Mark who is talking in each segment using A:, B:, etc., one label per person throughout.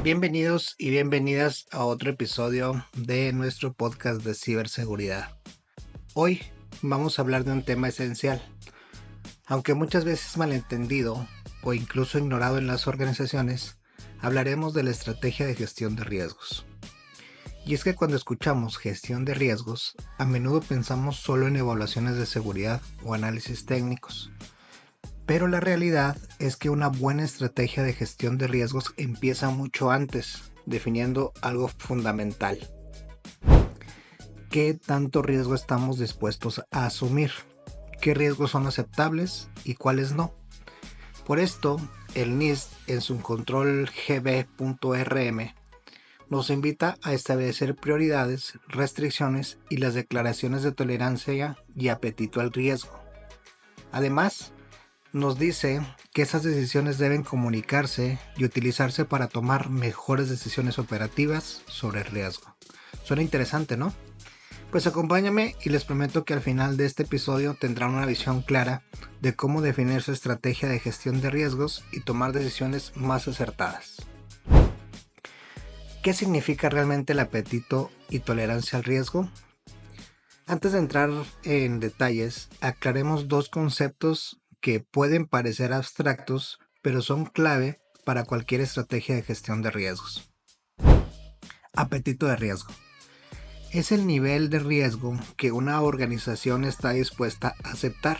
A: Bienvenidos y bienvenidas a otro episodio de nuestro podcast de ciberseguridad. Hoy vamos a hablar de un tema esencial, aunque muchas veces malentendido o incluso ignorado en las organizaciones. Hablaremos de la estrategia de gestión de riesgos. Y es que cuando escuchamos gestión de riesgos, a menudo pensamos solo en evaluaciones de seguridad o análisis técnicos. Pero la realidad es que una buena estrategia de gestión de riesgos empieza mucho antes, definiendo algo fundamental. ¿Qué tanto riesgo estamos dispuestos a asumir? ¿Qué riesgos son aceptables y cuáles no? Por esto, el NIST en su control GB.RM nos invita a establecer prioridades, restricciones y las declaraciones de tolerancia y apetito al riesgo. Además, nos dice que esas decisiones deben comunicarse y utilizarse para tomar mejores decisiones operativas sobre el riesgo. Suena interesante, ¿no? Pues acompáñame y les prometo que al final de este episodio tendrán una visión clara de cómo definir su estrategia de gestión de riesgos y tomar decisiones más acertadas. ¿Qué significa realmente el apetito y tolerancia al riesgo? Antes de entrar en detalles, aclaremos dos conceptos que pueden parecer abstractos, pero son clave para cualquier estrategia de gestión de riesgos. Apetito de riesgo. Es el nivel de riesgo que una organización está dispuesta a aceptar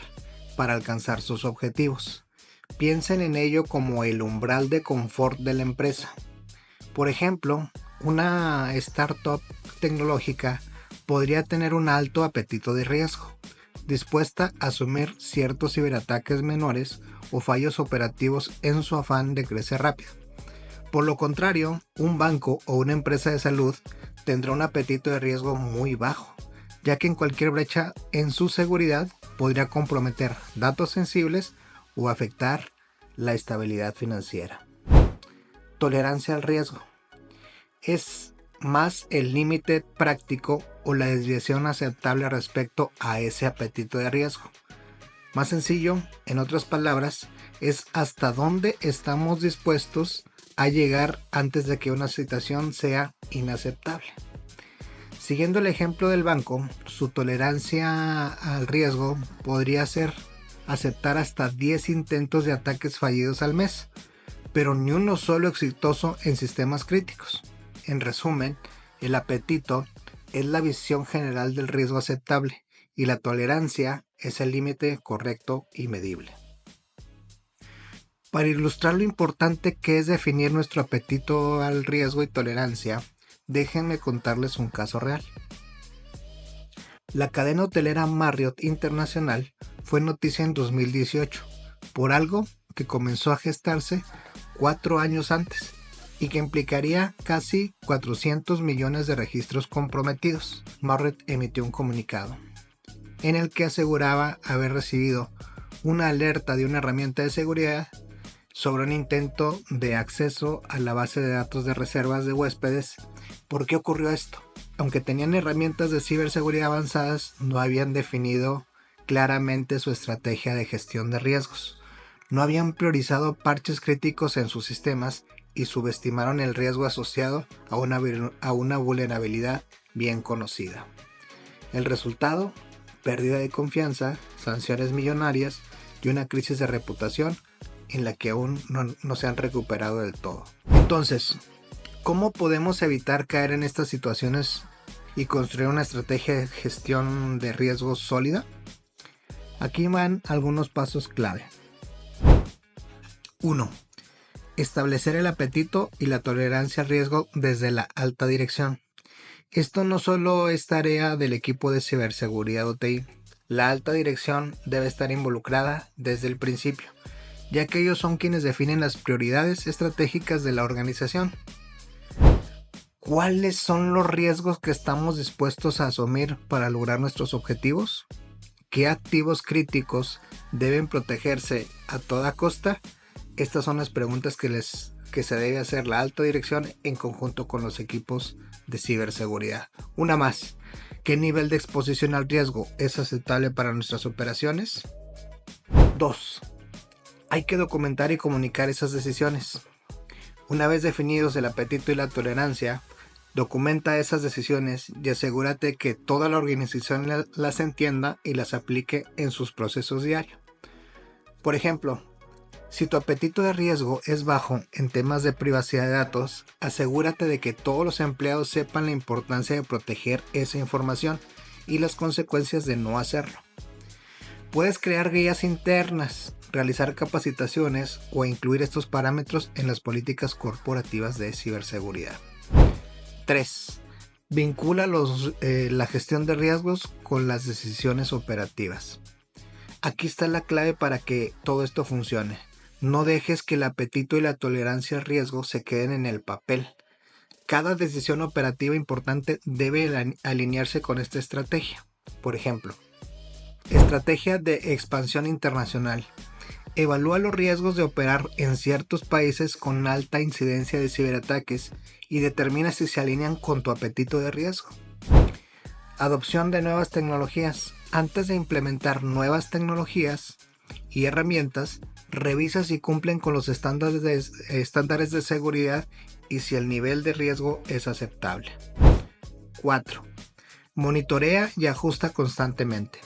A: para alcanzar sus objetivos. Piensen en ello como el umbral de confort de la empresa. Por ejemplo, una startup tecnológica podría tener un alto apetito de riesgo, dispuesta a asumir ciertos ciberataques menores o fallos operativos en su afán de crecer rápido. Por lo contrario, un banco o una empresa de salud tendrá un apetito de riesgo muy bajo, ya que en cualquier brecha en su seguridad podría comprometer datos sensibles o afectar la estabilidad financiera. Tolerancia al riesgo. Es más el límite práctico o la desviación aceptable respecto a ese apetito de riesgo. Más sencillo, en otras palabras, es hasta dónde estamos dispuestos a llegar antes de que una situación sea inaceptable. Siguiendo el ejemplo del banco, su tolerancia al riesgo podría ser aceptar hasta 10 intentos de ataques fallidos al mes, pero ni uno solo exitoso en sistemas críticos. En resumen, el apetito es la visión general del riesgo aceptable y la tolerancia es el límite correcto y medible. Para ilustrar lo importante que es definir nuestro apetito al riesgo y tolerancia, déjenme contarles un caso real. La cadena hotelera Marriott Internacional fue noticia en 2018 por algo que comenzó a gestarse 4 años antes y que implicaría casi 400 millones de registros comprometidos. Marriott emitió un comunicado en el que aseguraba haber recibido una alerta de una herramienta de seguridad sobre un intento de acceso a la base de datos de reservas de huéspedes. ¿Por qué ocurrió esto? Aunque tenían herramientas de ciberseguridad avanzadas, no habían definido claramente su estrategia de gestión de riesgos. No habían priorizado parches críticos en sus sistemas y subestimaron el riesgo asociado a una vulnerabilidad bien conocida. El resultado, pérdida de confianza, sanciones millonarias y una crisis de reputación en la que aún no se han recuperado del todo. Entonces, ¿cómo podemos evitar caer en estas situaciones y construir una estrategia de gestión de riesgos sólida? Aquí van algunos pasos clave. 1. Establecer el apetito y la tolerancia al riesgo desde la alta dirección. Esto no solo es tarea del equipo de ciberseguridad o TI. La alta dirección debe estar involucrada desde el principio, ya que ellos son quienes definen las prioridades estratégicas de la organización. ¿Cuáles son los riesgos que estamos dispuestos a asumir para lograr nuestros objetivos? ¿Qué activos críticos deben protegerse a toda costa? Estas son las preguntas que se debe hacer la alta dirección en conjunto con los equipos de ciberseguridad. Una más, ¿qué nivel de exposición al riesgo es aceptable para nuestras operaciones? 2. Hay que documentar y comunicar esas decisiones. Una vez definidos el apetito y la tolerancia, documenta esas decisiones y asegúrate que toda la organización las entienda y las aplique en sus procesos diarios. Por ejemplo, si tu apetito de riesgo es bajo en temas de privacidad de datos, asegúrate de que todos los empleados sepan la importancia de proteger esa información y las consecuencias de no hacerlo. Puedes crear guías internas, realizar capacitaciones o incluir estos parámetros en las políticas corporativas de ciberseguridad. 3. Vincula la gestión de riesgos con las decisiones operativas. Aquí está la clave para que todo esto funcione. No dejes que el apetito y la tolerancia al riesgo se queden en el papel. Cada decisión operativa importante debe alinearse con esta estrategia. Por ejemplo, estrategia de expansión internacional. Evalúa los riesgos de operar en ciertos países con alta incidencia de ciberataques y determina si se alinean con tu apetito de riesgo. Adopción de nuevas tecnologías. Antes de implementar nuevas tecnologías y herramientas, revisa si cumplen con los estándares de seguridad y si el nivel de riesgo es aceptable. 4. Monitorea y ajusta constantemente.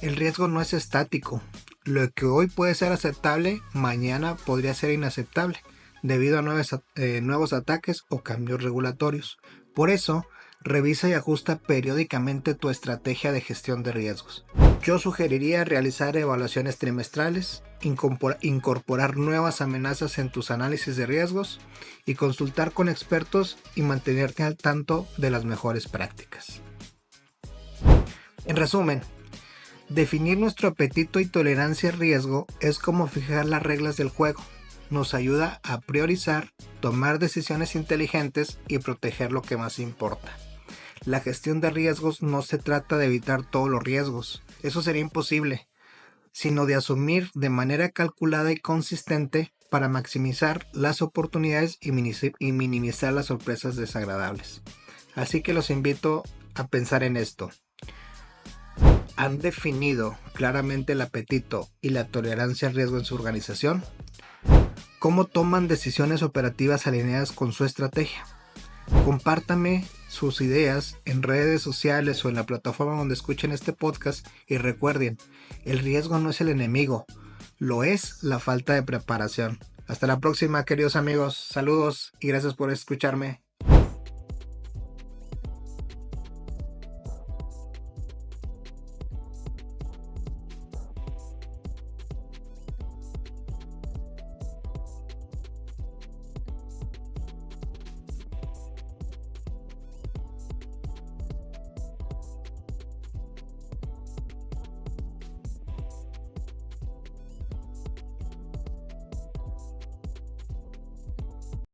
A: El riesgo no es estático. Lo que hoy puede ser aceptable, mañana podría ser inaceptable, debido a nuevos ataques o cambios regulatorios. Por eso, revisa y ajusta periódicamente tu estrategia de gestión de riesgos. Yo sugeriría realizar evaluaciones trimestrales, incorporar nuevas amenazas en tus análisis de riesgos y consultar con expertos y mantenerte al tanto de las mejores prácticas. En resumen, definir nuestro apetito y tolerancia al riesgo es como fijar las reglas del juego. Nos ayuda a priorizar, tomar decisiones inteligentes y proteger lo que más importa. La gestión de riesgos no se trata de evitar todos los riesgos, eso sería imposible, sino de asumir de manera calculada y consistente para maximizar las oportunidades y minimizar las sorpresas desagradables. Así que los invito a pensar en esto. ¿Han definido claramente el apetito y la tolerancia al riesgo en su organización? ¿Cómo toman decisiones operativas alineadas con su estrategia? Compártame sus ideas en redes sociales o en la plataforma donde escuchen este podcast y recuerden, el riesgo no es el enemigo, lo es la falta de preparación. Hasta la próxima, queridos amigos, saludos y gracias por escucharme.